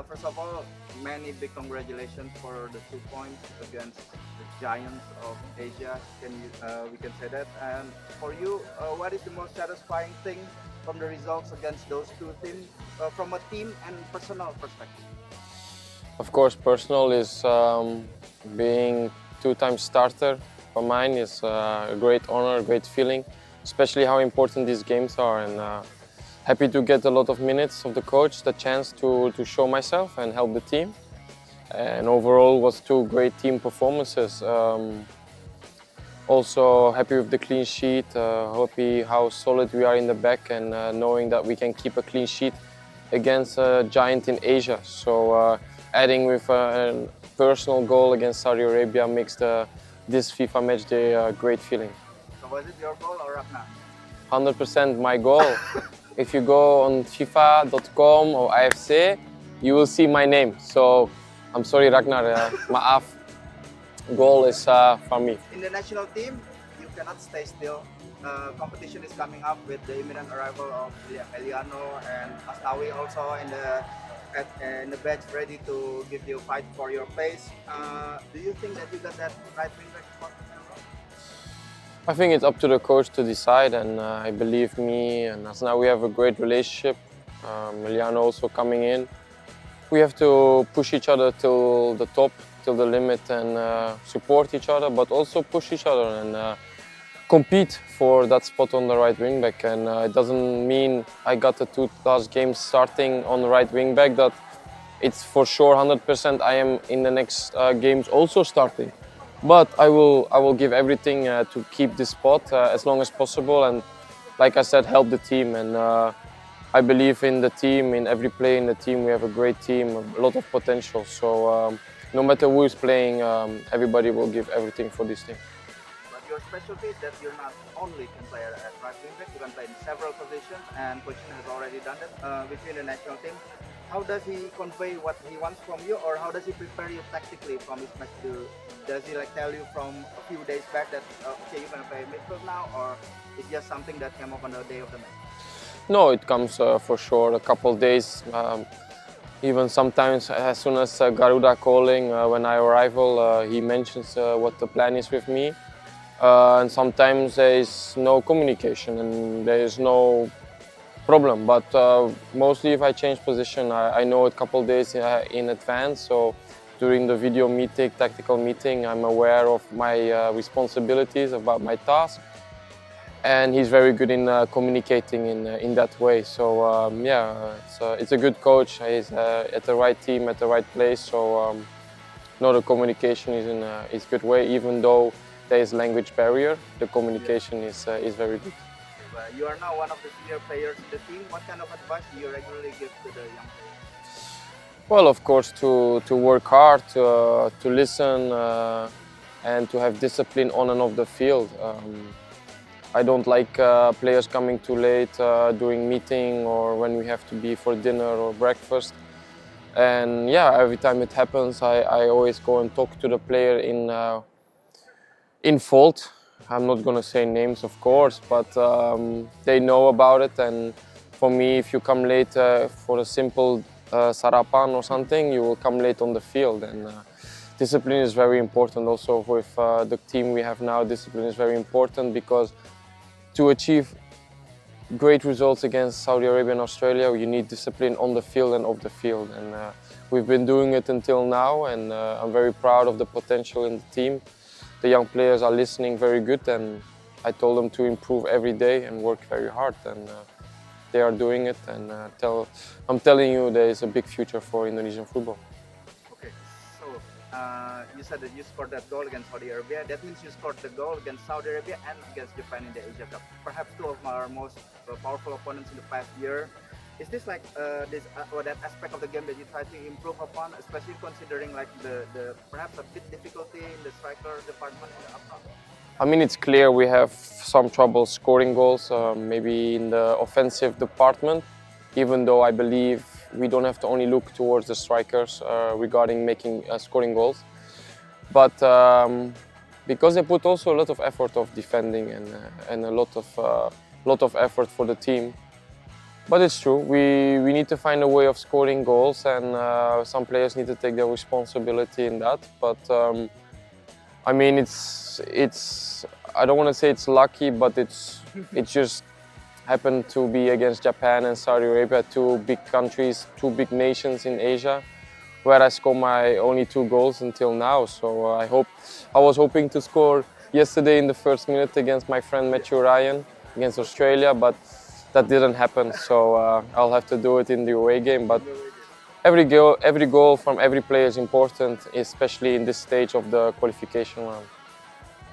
First of all, many big congratulations for the 2 points against the giants of Asia. We can say that. And for you, what is the most satisfying thing from the results against those two teams, from a team and personal perspective? Of course, personal is being two-time starter for mine is a great honor, a great feeling, especially how important these games are. And happy to get a lot of minutes of the coach, the chance to show myself and help the team. And overall was two great team performances. Also happy with the clean sheet, happy how solid we are in the back and knowing that we can keep a clean sheet against a giant in Asia. So adding with a personal goal against Saudi Arabia makes this FIFA match day a great feeling. So was it your goal or Ragnar? 100% my goal. If you go on FIFA.com or AFC, you will see my name. So I'm sorry Ragnar, maaf. Goal is for me. In the national team, you cannot stay still. Competition is coming up with the imminent arrival of Eliano and Astawi also in the batch ready to give you a fight for your place. Do you think that you got that right wing back spot? I think it's up to the coach to decide, and I believe me and Asna, we have a great relationship. Eliano also coming in. We have to push each other till the top, till the limit, and support each other, but also push each other and compete for that spot on the right wing back. And it doesn't mean I got the two last games starting on the right wing back that it's for sure 100% I am in the next games also starting. But I will give everything to keep this spot as long as possible, and like I said, help the team. And I believe in the team, in every player in the team. We have a great team, a lot of potential. So no matter who is playing, everybody will give everything for this team. But your specialty is that you're not only can play at right wing back, you can play in several positions, and Pujian has already done that within the national team. How does he convey what he wants from you, or how does he prepare you tactically from his match? Does he like tell you from a few days back that okay, you're gonna play midfield now, or it's just something that came up on the day of the match? No, it comes for sure a couple of days. Even sometimes as soon as Garuda calling when I arrive, he mentions what the plan is with me. And sometimes there is no communication and there is no problem. But mostly if I change position, I know a couple of days in advance. So during the video meeting, tactical meeting, I'm aware of my responsibilities, about my task. And he's very good in communicating in that way. So yeah, it's a good coach. He's at the right team, at the right place. So no, the communication is good way. Even though there is language barrier, the communication is very good. You are now one of the senior players in the team. What kind of advice do you regularly give to the young players? Well, of course, to work hard, to listen, and to have discipline on and off the field. I don't like players coming too late during meeting or when we have to be for dinner or breakfast. And yeah, every time it happens, I always go and talk to the player in fault. I'm not going to say names, of course, but they know about it. And for me, if you come late for a simple sarapan or something, you will come late on the field. And discipline is very important also with the team we have now. Discipline is very important because to achieve great results against Saudi Arabia and Australia, you need discipline on the field and off the field. And we've been doing it until now, and I'm very proud of the potential in the team. The young players are listening very good, and I told them to improve every day and work very hard. And they are doing it, and I'm telling you, there is a big future for Indonesian football. Okay, so you said that you scored that goal against Saudi Arabia. That means you scored the goal against Saudi Arabia and against Japan in the Asia Cup. Perhaps two of our most powerful opponents in the past year. Is this like or that aspect of the game that you try to improve upon, especially considering like the perhaps a bit difficulty in the striker department in the up front? I mean, it's clear we have some trouble scoring goals, maybe in the offensive department, even though I believe we don't have to only look towards the strikers regarding making scoring goals. But because they put also a lot of effort of defending and a lot of effort for the team, But it's true. We need to find a way of scoring goals, and some players need to take their responsibility in that. But I mean, it's I don't want to say it's lucky, but it just happened to be against Japan and Saudi Arabia, two big countries, two big nations in Asia, where I scored my only 2 goals until now. So I was hoping to score yesterday in the first minute against my friend Matthew Ryan against Australia, but that didn't happen. So I'll have to do it in the away game. But every goal from every player is important, especially in this stage of the qualification round.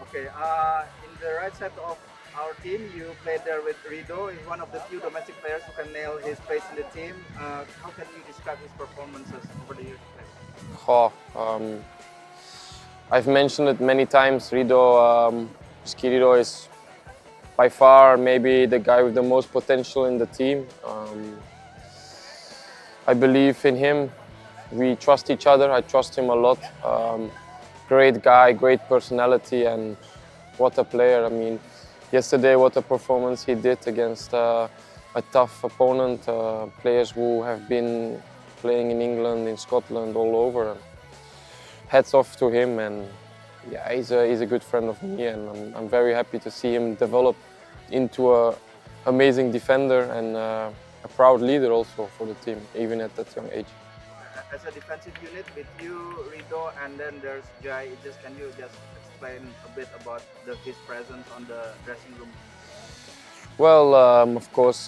Okay, in the right side of our team, you played there with Ridho. He's one of the few domestic players who can nail his place in the team. How can you describe his performances over the years? I've mentioned it many times. Rizky Ridho is by far maybe the guy with the most potential in the team. I believe in him. We trust each other. I trust him a lot. Great guy, great personality, and what a player. I mean, yesterday, what a performance he did against a tough opponent, players who have been playing in England, in Scotland, all over. And hats off to him, and yeah, he's a good friend of me, and I'm very happy to see him develop into an amazing defender and a proud leader also for the team, even at that young age. As a defensive unit with you, Ridho, and then there's Jai. Can you just explain a bit about his presence on the dressing room? Well, of course,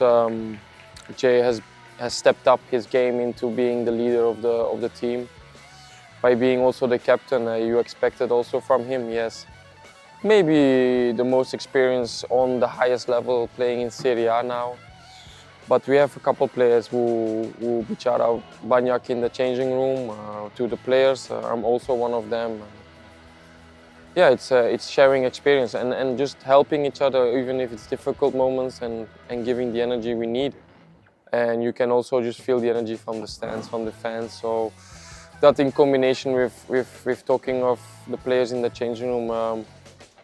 Jay has stepped up his game into being the leader of the team. By being also the captain, you expected also from him, yes. Maybe the most experience on the highest level, playing in Serie A now. But we have a couple players who bicara banyak in the changing room to the players. I'm also one of them. Yeah, it's sharing experience and just helping each other, even if it's difficult moments, and giving the energy we need. And you can also just feel the energy from the stands, from the fans. So that in combination with talking of the players in the changing room,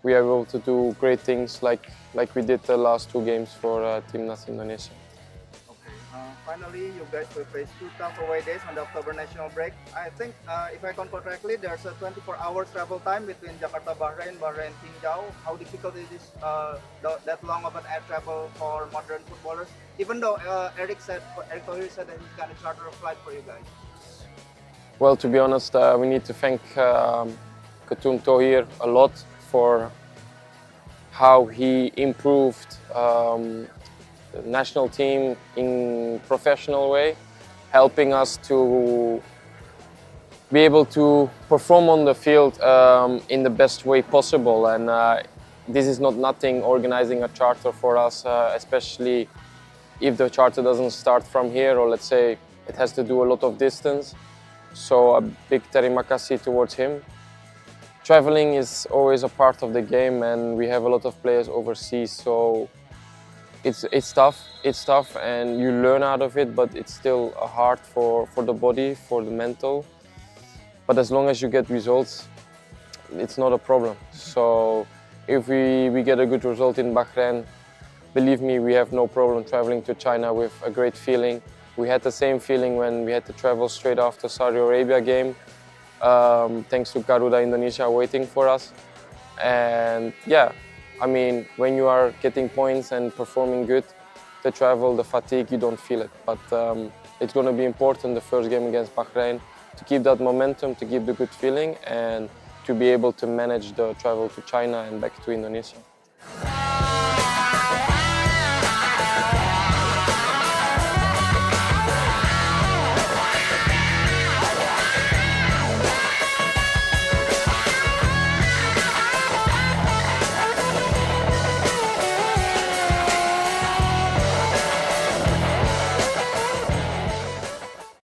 we are able to do great things like we did the last 2 games for Timnas Indonesia. Finally, you guys will face 2 tough away days on the October national break. I think, if I count correctly, there's a 24-hour travel time between Jakarta, Bahrain, Qingdao. How difficult is this, that long of an air travel for modern footballers? Even though Eric Thohir said that he's going to charter a flight for you guys. Well, to be honest, we need to thank Ketum Thohir a lot for how he improved the national team in professional way, helping us to be able to perform on the field in the best way possible. And this is not nothing, organizing a charter for us, especially if the charter doesn't start from here, or let's say it has to do a lot of distance. So a big terima kasih towards him. Traveling is always a part of the game, and we have a lot of players overseas, so it's tough, and you learn out of it, but it's still hard for the body, for the mental. But as long as you get results, it's not a problem. So if we get a good result in Bahrain, believe me, we have no problem traveling to China with a great feeling. We had the same feeling when we had to travel straight after Saudi Arabia game, thanks to Garuda Indonesia waiting for us. And yeah, I mean, when you are getting points and performing good, the travel, the fatigue, you don't feel it. But it's going to be important, the first game against Bahrain, to keep that momentum, to keep the good feeling, and to be able to manage the travel to China and back to Indonesia.